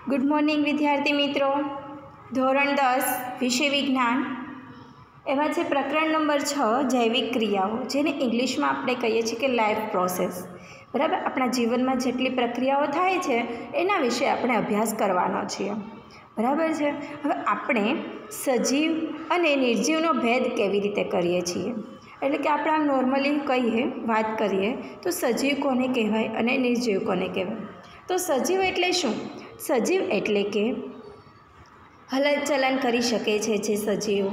Good morning વિદ્યાર્થી મિત્રો. ધોરણ 10 વિષય વિજ્ઞાન, એમાં છે પ્રકરણ નંબર 6 જૈવિક ક્રિયાઓ, જેને ઇંગ્લિશમાં આપણે કહીએ છીએ કે લાઈફ પ્રોસેસ. બરાબર, આપણા જીવનમાં જેટલી પ્રક્રિયાઓ થાય છે એના વિશે આપણે અભ્યાસ કરવાનો છીએ. બરાબર છે. હવે આપણે સજીવ અને નિર્જીવનો ભેદ કેવી રીતે કરીએ છીએ, એટલે કે આપણે આમ નોર્મલી વાત કરીએ તો સજીવ કોને કહેવાય અને નિર્જીવ કોને કહેવાય. તો સજીવ એટલે શું? સજીવ એટલે કે હલનચલન કરી શકે છે જે સજીવ,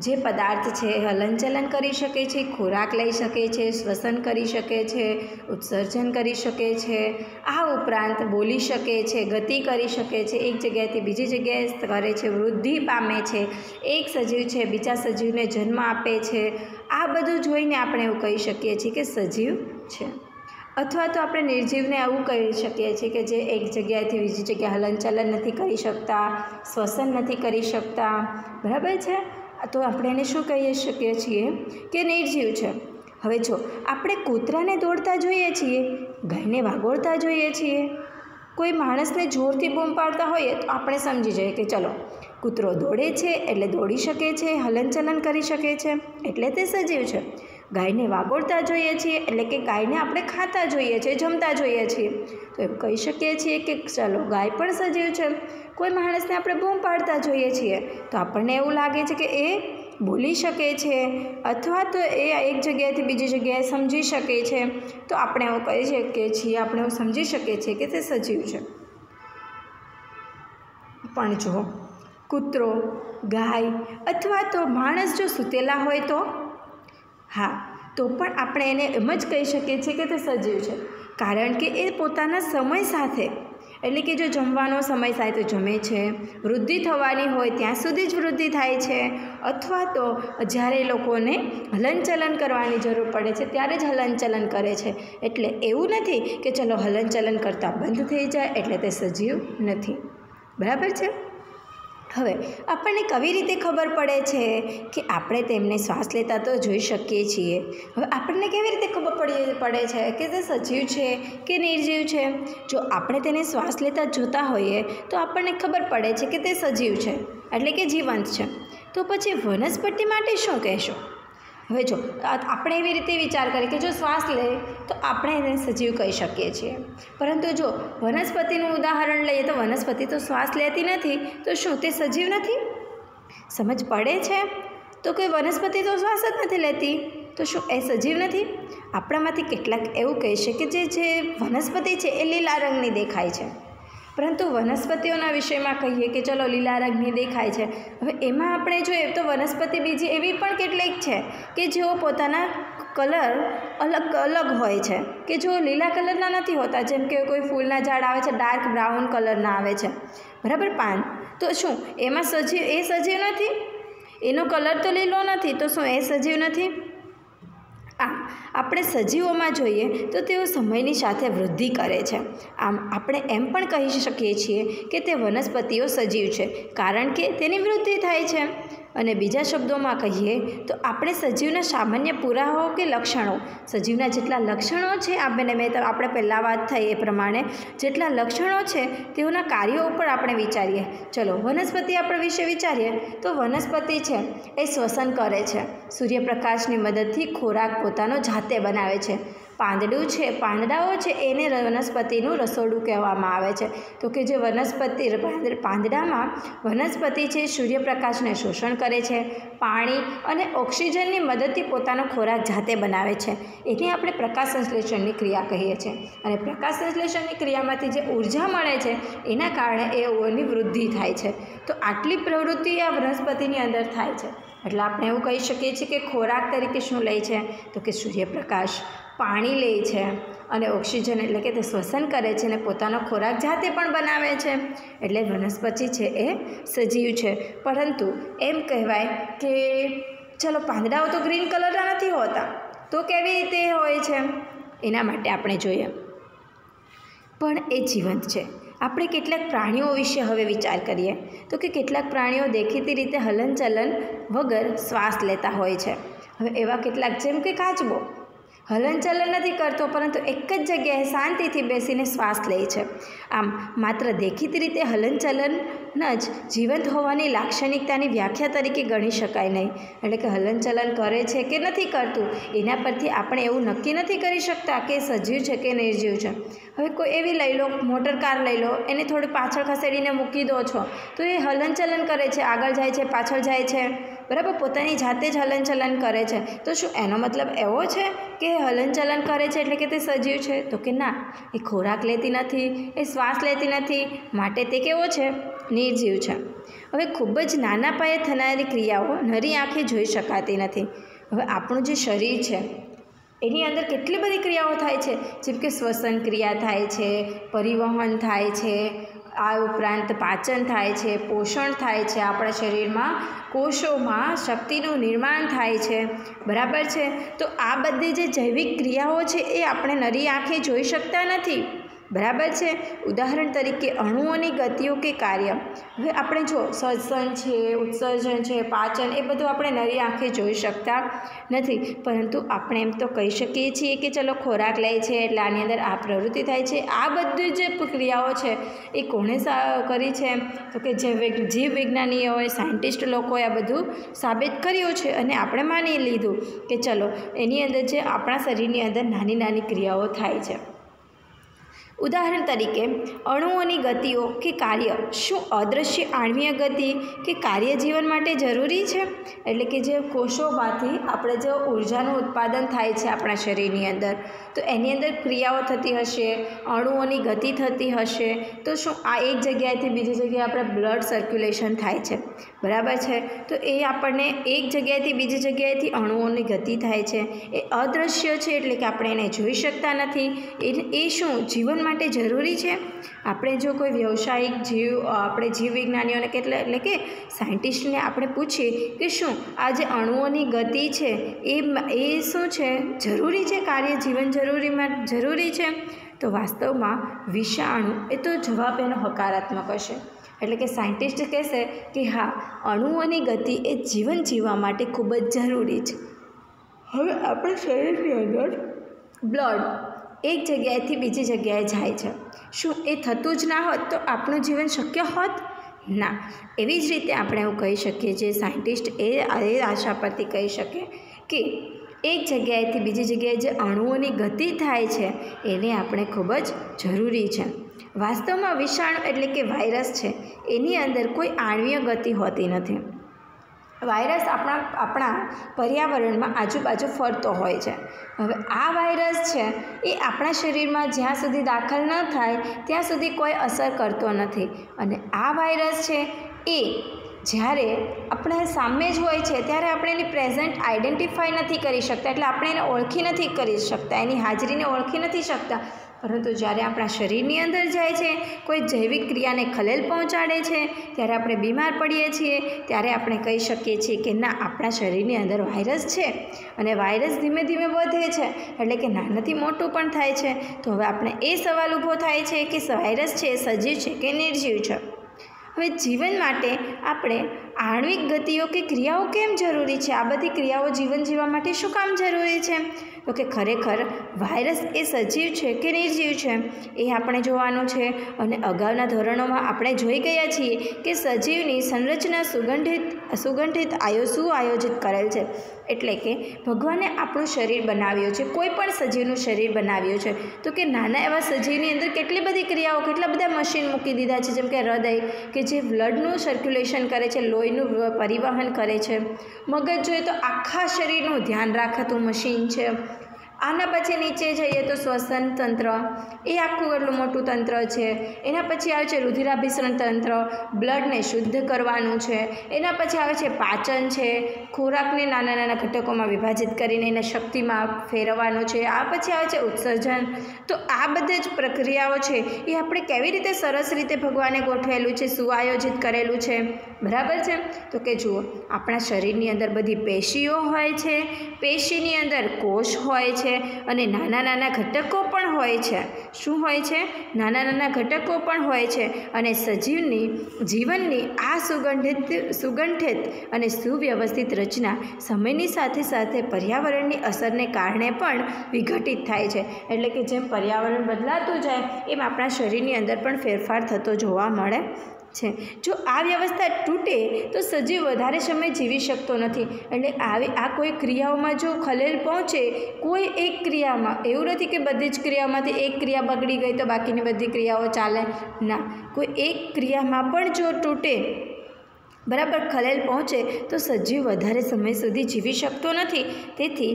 જે પદાર્થ છે હલનચલન કરી શકે છે, ખોરાક લઈ શકે છે, શ્વસન કરી શકે છે, ઉત્સર્જન કરી શકે છે, આ ઉપરાંત બોલી શકે છે, ગતિ કરી શકે છે, એક જગ્યાએથી બીજી જગ્યાએ કરે છે, વૃદ્ધિ પામે છે, એક સજીવ છે બીજા સજીવને જન્મ આપે છે. આ બધું જોઈને આપણે એવું કહી શકીએ છીએ કે સજીવ છે. અથવા તો આપણે નિર્જીવને આવું કહી શકીએ છીએ કે જે એક જગ્યાએથી બીજી જગ્યાએ હલનચલન નથી કરી શકતા, શ્વસન નથી કરી શકતા. બરાબર છે. તો આપણે એને શું કહી શકીએ છીએ કે નિર્જીવ છે. હવે જો આપણે કૂતરાને દોડતા જોઈએ છીએ, ગાયને વાગોળતા જોઈએ છીએ, કોઈ માણસને જોરથી બૂમ પાડતા હોઈએ તો આપણે સમજી જઈએ કે ચલો કૂતરો દોડે છે એટલે દોડી શકે છે, હલનચલન કરી શકે છે, એટલે તે સજીવ છે. ગાયને વાગોળતા જોઈએ છીએ એટલે કે ગાયને આપણે ખાતા જોઈએ છીએ, જમતા જોઈએ છીએ, તો એમ કહી શકીએ છીએ કે ચલો ગાય પણ સજીવ છે. કોઈ માણસને આપણે બૂમ પાડતા જોઈએ છીએ તો આપણને એવું લાગે છે કે એ બોલી શકે છે અથવા તો એ એક જગ્યાએથી બીજી જગ્યાએ સમજી શકે છે, તો આપણે એવું કહી શકીએ છીએ, આપણે એવું સમજી શકીએ છીએ કે તે સજીવ છે. પણ જો કૂતરો, ગાય અથવા તો માણસ જો સૂતેલા હોય તો તો પણ આપણે એને એમ જ કહી શકીએ છીએ કે તે સજીવ છે. કારણ કે એ પોતાના સમય સાથે, એટલે કે જો જમવાનો સમય થાય તો જમે છે, વૃદ્ધિ થવાની હોય ત્યાં સુધી જ વૃદ્ધિ થાય છે, અથવા તો જ્યારે લોકોને હલનચલન કરવાની જરૂર પડે છે ત્યારે જ હલનચલન કરે છે. એટલે એવું નથી કે ચલો હલનચલન કરતાં બંધ થઈ જાય એટલે તે સજીવ નથી. બરાબર છે. હવે આપણને કેવી રીતે ખબર પડે છે કે આપણે તેમને શ્વાસ લેતા તો જોઈ શકીએ છીએ. હવે આપણને કેવી રીતે ખબર પડે છે કે તે સજીવ છે કે નિર્જીવ છે? જો આપણે તેને શ્વાસ લેતા જોતા હોઈએ તો આપણને ખબર પડે છે કે તે સજીવ છે, એટલે કે જીવંત છે. તો પછી વનસ્પતિ માટે શું કહેશો? હવે જો આપણે એવી રીતે વિચાર કરીએ કે જો શ્વાસ લે તો આપણે એને સજીવ કહી શકીએ છીએ, પરંતુ જો વનસ્પતિનું ઉદાહરણ લઈએ તો વનસ્પતિ તો શ્વાસ લેતી નથી, તો શું તે સજીવ નથી? સમજ પડે છે? તો કોઈ વનસ્પતિ તો શ્વાસ જ નથી લેતી, તો શું એ સજીવ નથી? આપણામાંથી કેટલાક એવું કહેશે કે જે વનસ્પતિ છે એ લીલા રંગની દેખાય છે, પરંતુ વનસ્પતિઓના વિષયમાં કહીએ કે ચલો લીલા રંગની દેખાય છે. હવે એમાં આપણે જોઈએ તો વનસ્પતિ બીજી એવી પણ કેટલીક છે કે જેઓ પોતાના કલર અલગ હોય છે, કે જેઓ લીલા કલરના નથી હોતા. જેમ કે કોઈ ફૂલના ઝાડ આવે છે ડાર્ક બ્રાઉન કલરના આવે છે, બરાબર, પાન. તો શું એમાં સજીવ નથી? એનો કલર તો લીલો નથી, તો શું એ સજીવ નથી? આપણે સજીવોમાં જોઈએ તો તેઓ સમયની સાથે વૃદ્ધિ કરે છે. આમ આપણે એમ પણ કહી શકીએ છીએ કે તે વનસ્પતિઓ સજીવ છે કારણ કે તેની વૃદ્ધિ થાય છે. અને બીજા શબ્દોમાં કહીએ તો આપણે સજીવના સામાન્ય પુરાવાઓ કે લક્ષણો, સજીવના જેટલા લક્ષણો છે આપણે પહેલાં વાત થઈ એ પ્રમાણે જેટલા લક્ષણો છે તેઓના કાર્યો ઉપર આપણે વિચારીએ. ચલો વનસ્પતિ આપણે વિશે વિચારીએ તો વનસ્પતિ છે એ શ્વસન કરે છે, સૂર્યપ્રકાશની મદદથી ખોરાક પોતાનો જાતે બનાવે છે. પાંદડાઓ છે એને વનસ્પતિનું રસોડું કહેવામાં આવે છે. તો કે જે પાંદડામાં વનસ્પતિ છે સૂર્યપ્રકાશને શોષણ કરે છે, પાણી અને ઓક્સિજનની મદદથી પોતાનો ખોરાક જાતે બનાવે છે. એને આપણે પ્રકાશ સંશ્લેષણની ક્રિયા કહીએ છીએ. અને પ્રકાશ સંશ્લેષણની ક્રિયામાંથી જે ઉર્જા મળે છે એના કારણે એઓની વૃદ્ધિ થાય છે. તો આટલી પ્રવૃત્તિ આ વનસ્પતિની અંદર થાય છે. એટલે આપણે એવું કહી શકીએ છીએ કે ખોરાક તરીકે શું લે છે તો કે સૂર્યપ્રકાશ, પાણી લે છે અને ઓક્સિજન, એટલે કે તે શ્વસન કરે છે અને પોતાનો ખોરાક જાતે પણ બનાવે છે. એટલે વનસ્પતિ છે એ સજીવ છે. પરંતુ એમ કહેવાય કે ચલો પાંદડાઓ તો ગ્રીન કલરના નથી હોતા, તો કેવી રીતે હોય છે? એના માટે આપણે જોઈએ પણ એ જીવંત છે. આપણે કેટલાક પ્રાણીઓ વિશે હવે વિચાર કરીએ તો કે કેટલાક પ્રાણીઓ દેખીતી રીતે હલનચલન વગર શ્વાસ લેતા હોય છે. હવે એવા કેટલાક જેમ કે કાચબો. હલનચલન નથી કરતો, પરંતુ એક જ જગ્યાએ શાંતિથી બેસીને શ્વાસ લે છે. આમ માત્ર દેખીતી રીતે હલનચલન જ જીવંત હોવાની લાક્ષણિકતાની વ્યાખ્યા તરીકે ગણી શકાય નહીં. એટલે કે હલનચલન કરે છે કે નથી કરતું એના પરથી આપણે એવું નક્કી નથી કરી શકતા કે સજીવ છે કે નિર્જીવ છે. હવે કોઈ એવી લઈ લો, મોટર કાર લઈ લો, એને થોડી પાછળ ખસેડીને મૂકી દો છો તો એ હલનચલન કરે છે, આગળ જાય છે, પાછળ જાય છે, બરાબર, પોતાની જાતે જ હલનચલન કરે છે. તો શું એનો મતલબ એવો છે કે હલનચલન કરે છે એટલે કે તે સજીવ છે? તો કે ના, એ ખોરાક લેતી નથી, એ શ્વાસ લેતી નથી, માટે તે કેવો છે? નિર્જીવ છે. હવે ખૂબ જ નાના પાયે થનારી ક્રિયાઓ નરી આંખે જોઈ શકાતી નથી. હવે આપણું જે શરીર છે એની અંદર કેટલી બધી ક્રિયાઓ થાય છે, જેમ કે શ્વસન ક્રિયા થાય છે, પરિવહન થાય છે, આ ઉપરાંત પાચન થાય છે, પોષણ થાય છે, આપણા શરીરમાં કોષોમાં શક્તિનું નિર્માણ થાય છે, બરાબર છે. તો આ બધી જે જૈવિક ક્રિયાઓ છે એ આપણે નરી આંખે જોઈ શકતા નથી, બરાબર છે. ઉદાહરણ તરીકે અણુઓની ગતિઓ કે કાર્ય. હવે આપણે જો શ્વસન છે, ઉત્સર્જન છે, પાચન, એ બધું આપણે નરી આંખે જોઈ શકતા નથી, પરંતુ આપણે એમ તો કહી શકીએ છીએ કે ચલો ખોરાક લે છે એટલે આની અંદર આ પ્રવૃત્તિ થાય છે. આ બધી જે ક્રિયાઓ છે એ કોણે કરી છે? તો કે જીવ વિજ્ઞાનીઓએ, સાયન્ટિસ્ટ લોકોએ આ બધું સાબિત કર્યું છે અને આપણે માની લીધું કે ચલો એની અંદર જે આપણા શરીરની અંદર નાની નાની ક્રિયાઓ થાય છે. ઉદાહરણ તરીકે અણુઓની ગતિઓ કે કાર્ય. શું અદૃશ્ય આણ્વીય ગતિ કે કાર્ય જીવન માટે જરૂરી છે? એટલે કે જે કોષોમાંથી આપણે જે ઉર્જાનું ઉત્પાદન થાય છે આપણા શરીરની અંદર, તો એની અંદર ક્રિયાઓ થતી હશે, અણુઓની ગતિ થતી હશે, તો શું આ એક જગ્યાએથી બીજી જગ્યાએ આપણે બ્લડ સર્ક્યુલેશન થાય છે, બરાબર છે. તો એ આપણને એક જગ્યાએથી બીજી જગ્યાએથી અણુઓની ગતિ થાય છે, એ અદૃશ્ય છે, એટલે કે આપણે એને જોઈ શકતા નથી. એ શું જીવન માટે જરૂરી છે? આપણે જો કોઈ વ્યવસાયિક આપણે જીવ વિજ્ઞાનીઓને એટલે કે સાયન્ટિસ્ટને આપણે પૂછીએ કે શું આ જે અણુઓની ગતિ છે એ શું છે, જરૂરી છે, કાર્ય જીવન જરૂરી છે? તો વાસ્તવમાં વિષાણુ, એ તો જવાબ એનો હકારાત્મક હશે. એટલે કે સાયન્ટિસ્ટ કહેશે કે હા, અણુઓની ગતિ એ જીવન જીવવા માટે ખૂબ જ જરૂરી છે. હવે આપણા શરીરની અંદર બ્લડ એક જગ્યાએથી બીજી જગ્યાએ જાય છે. શું એ થતું જ ના હોત તો આપણું જીવન શક્ય હોત? ના. એવી જ રીતે આપણે એવું કહી શકીએ, જે સાયન્ટિસ્ટ એ આશા પરથી કહી શકે કે એક જગ્યાએથી બીજી જગ્યાએ જે અણુઓની ગતિ થાય છે એને આપણે ખૂબ જ જરૂરી છે. વાસ્તવમાં વિષાણુ એટલે કે વાયરસ છે, એની અંદર કોઈ આણ્વીય ગતિ હોતી નથી. વાયરસ આપણા પર્યાવરણમાં આજુબાજુ ફરતો હોય છે. હવે આ વાયરસ છે એ આપણા શરીરમાં જ્યાં સુધી દાખલ ન થાય ત્યાં સુધી કોઈ અસર કરતો નથી. અને આ વાયરસ છે એ જ્યારે આપણે સામે જ હોય છે ત્યારે આપણે એની પ્રેઝન્ટ આઈડેન્ટિફાઈ નથી કરી શકતા, એટલે આપણે એને ઓળખી નથી કરી શકતા, એની હાજરીને ઓળખી નથી શકતા. પરંતુ જ્યારે આપણા શરીરની અંદર જાય છે, કોઈ જૈવિક ક્રિયાને ખલેલ પહોંચાડે છે, ત્યારે આપણે બીમાર પડીએ છીએ, ત્યારે આપણે કહી શકીએ છીએ કે ના, આપણા શરીરની અંદર વાયરસ છે અને વાયરસ ધીમે ધીમે વધે છે, એટલે કે નાનાથી મોટું પણ થાય છે. તો હવે આપણે એ સવાલ ઊભો થાય છે કે વાયરસ છે એ સજીવ છે કે નિર્જીવ છે? હવે જીવન માટે આપણે આણ્વિક ગતિઓ કે ક્રિયાઓ કેમ જરૂરી છે? આ બધી ક્રિયાઓ જીવન જીવવા માટે શું કામ જરૂરી છે? તો કે ખરેખર વાયરસ એ સજીવ છે કે નિર્જીવ છે એ આપણે જોવાનું છે. અને અગાઉના ધોરણોમાં આપણે જોઈ ગયા છીએ કે સજીવની સંરચના સુગઠિત સુઆયોજિત કરેલ છે. એટલે કે ભગવાને આપણું શરીર બનાવ્યું છે, કોઈ પણ સજીવનું શરીર બનાવ્યું છે, તો કે નાના એવા સજીવની અંદર કેટલી બધી ક્રિયાઓ, કેટલા બધા મશીન મૂકી દીધા છે, જેમ કે હૃદય કે જે બ્લડનું સર્ક્યુલેશન કરે છે, લોહીનું પરિવહન કરે છે. મગજ જોઈએ તો આખા શરીરનું ધ્યાન રાખતું મશીન છે. આના પછી નીચે જઈએ તો શ્વસન તંત્ર, એ આખું એટલું મોટું તંત્ર છે. એના પછી આવે છે રુધિરાભિસરણ તંત્ર, બ્લડને શુદ્ધ કરવાનું છે. એના પછી આવે છે પાચન છે, ખોરાકને નાના નાના ઘટકોમાં વિભાજિત કરીને એને શક્તિમાં ફેરવવાનું છે. આ પછી આવે છે ઉત્સર્જન. તો આ બધી જ પ્રક્રિયાઓ છે એ આપણે કેવી રીતે સરસ રીતે ભગવાને ગોઠવેલું છે, સુઆયોજિત કરેલું છે, બરાબર છે? તો કે જુઓ, આપણા શરીરની અંદર બધી પેશીઓ હોય છે, પેશીની અંદર કોષ હોય છે અને નાના નાના ઘટકો પણ હોય છે. શું હોય છે? નાના નાના ઘટકો પણ હોય છે. અને સજીવની જીવનની આ સુગઠિત અને સુવ્યવસ્થિત રચના સમયની સાથે સાથે પર્યાવરણની અસરને કારણે પણ વિઘટિત થાય છે. એટલે કે જેમ પર્યાવરણ બદલાતું જાય એમ આપણા શરીરની અંદર પણ ફેરફાર થતો જોવા મળે છે. જો આ વ્યવસ્થા તૂટે તો સજીવ વધારે સમય જીવી શકતો નથી. એટલે આ કોઈ ક્રિયાઓમાં જો ખલેલ પહોંચે, કોઈ એક ક્રિયામાં, એવું નથી કે બધી જ ક્રિયામાંથી એક ક્રિયા બગડી ગઈ તો બાકીની બધી ક્રિયાઓ ચાલે, ના, કોઈ એક ક્રિયામાં પણ જો તૂટે, બરાબર, ખલેલ પહોંચે તો સજીવ વધારે સમય સુધી જીવી શકતો નથી. તેથી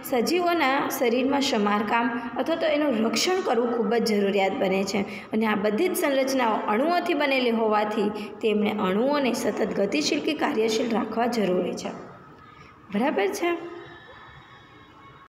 સજીવોના શરીરમાં સમારકામ અથવા તો એનું રક્ષણ કરવું ખૂબ જ જરૂરિયાત બને છે. અને આ બધી જ સંરચનાઓ અણુઓથી બનેલી હોવાથી તેમણે અણુઓને સતત ગતિશીલ કે કાર્યશીલ રાખવા જરૂરી છે. બરાબર છે.